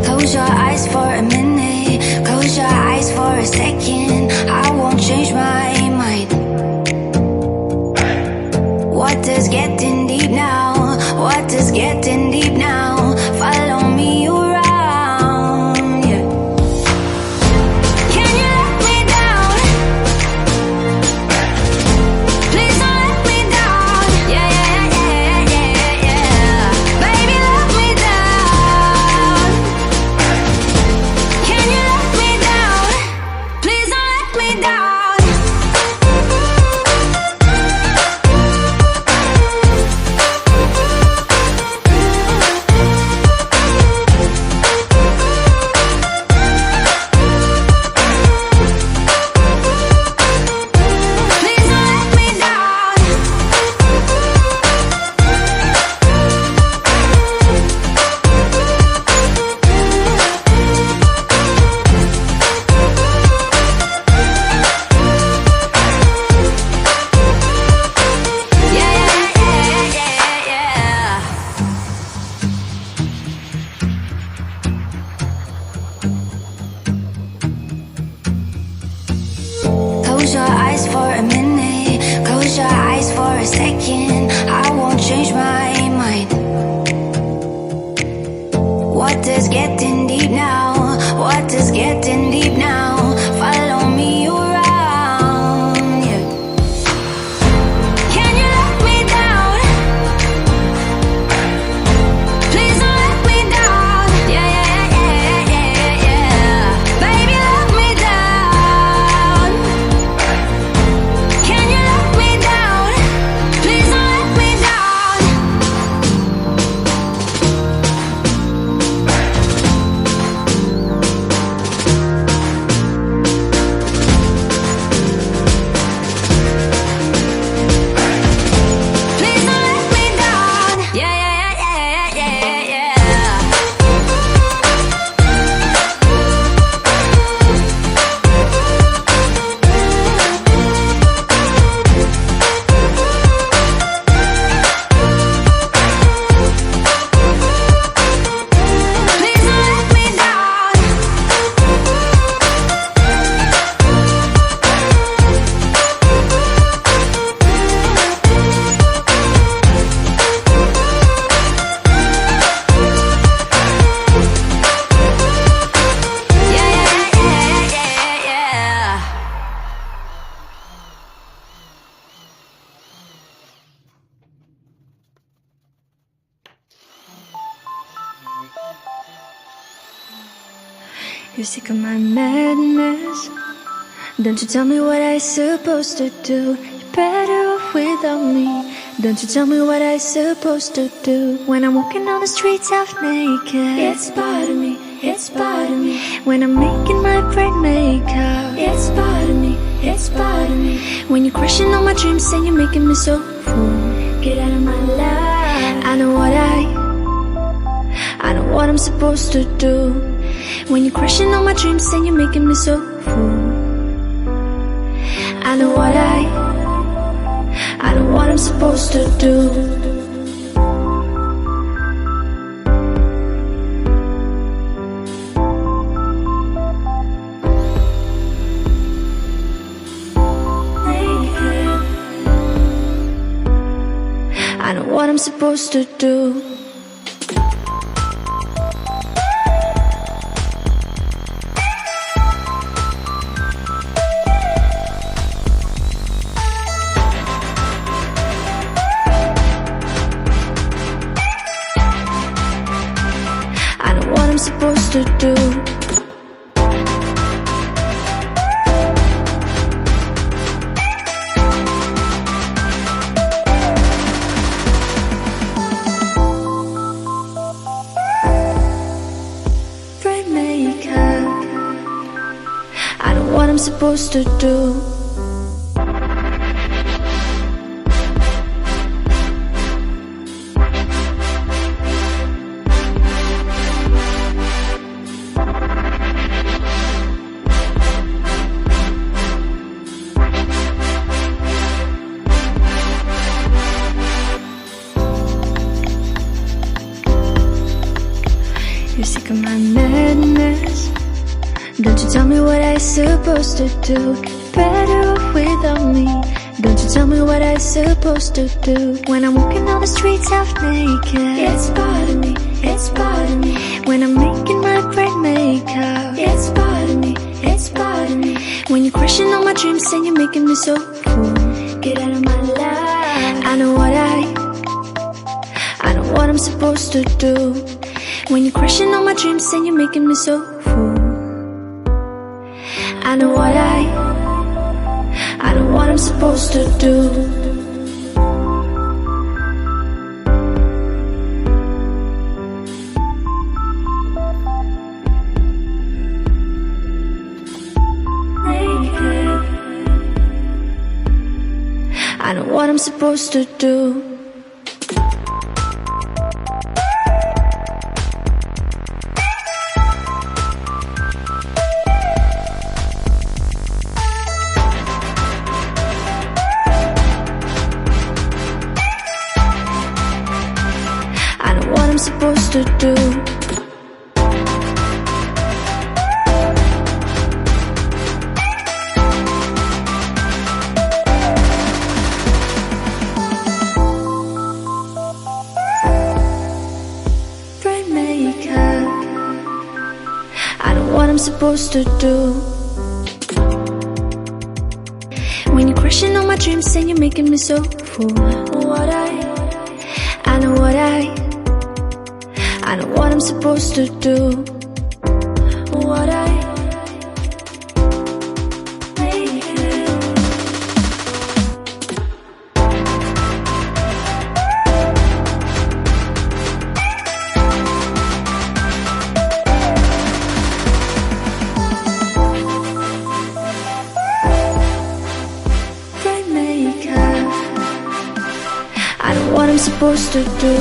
Close your eyes for a minute, close your eyes for a second. I won't change my mind. What does getting deep now? What does getting deep now? Follow me around, yeah. Can you let me down? Please don't let me down. Yeah, yeah, yeah, yeah, yeah. Baby, let me down. Can you let me down? Please don't let me down. Close your eyes for a minute, close your eyes for a second. I won't change my mind. What does getting deep now? What does getting deep now? Follow me around, yeah. Can you let me down? Please don't let me down. Yeah, yeah, yeah, yeah, yeah. Baby, let me down. Can you let me down? Please don't let me down. Please don't let me down. Yeah, yeah, yeah, yeah, yeah, yeah. Please don't let me down. Yeah, yeah, yeah, yeah, yeah. You're sick of my madness. Don't you tell me what I supposed to do. You're better off without me. Don't you tell me what I supposed to do. When I'm walking on the streets half naked, it's part of me, it's part of me. When I'm making my brain makeup, it's part of me, it's part of me. When you're crushing on my dreams and you're making me so full, get out of my life. I know what I'm supposed to do. When you're crushing on my dreams and you're making me so full, I know what I'm supposed to do. I know what I'm supposed to do. I'm supposed to do. Brain makeup. I know what I'm supposed to do. Don't you tell me what I supposed to do. You're better off without me. Don't you tell me what I supposed to do. When I'm walking down the streets half naked, it's part of me, it's part of me. When I'm making my great makeup, it's part of me, it's part of me. When you're crushing on my dreams and you're making me so full, get out of my life. I know what I'm supposed to do. When you're crushing on my dreams and you're making me so full, I know what I'm supposed to do. I know what I'm supposed to do. Supposed to do. Bright makeup. I know what I'm supposed to do. When you're crushing on my dreams and you're making me so full, I know what I'm supposed to do. Bright makeup. I know what I'm supposed to do.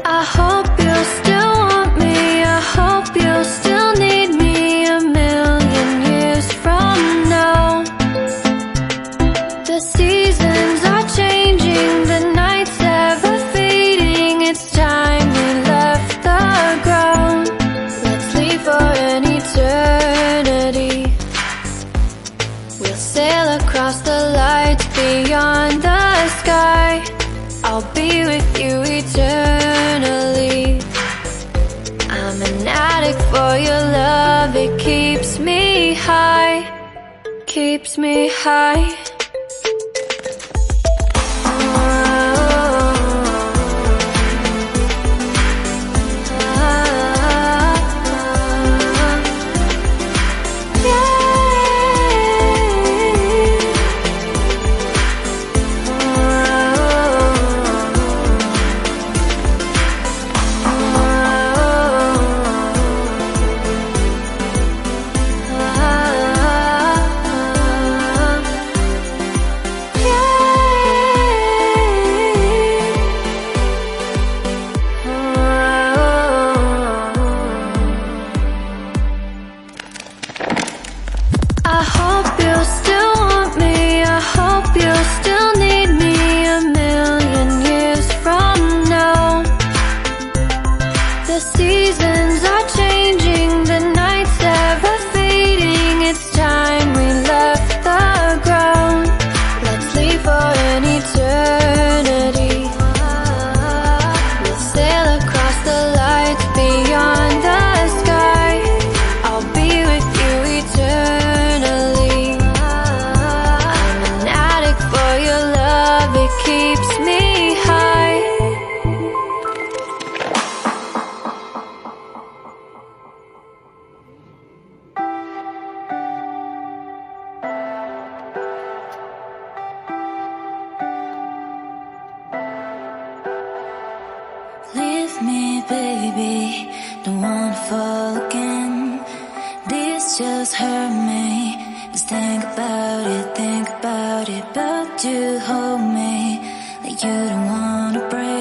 I hope you're still keeps me high. Leave me, baby, don't wanna fall again. This just hurt me. Just think about it, but you hold me like you don't wanna break.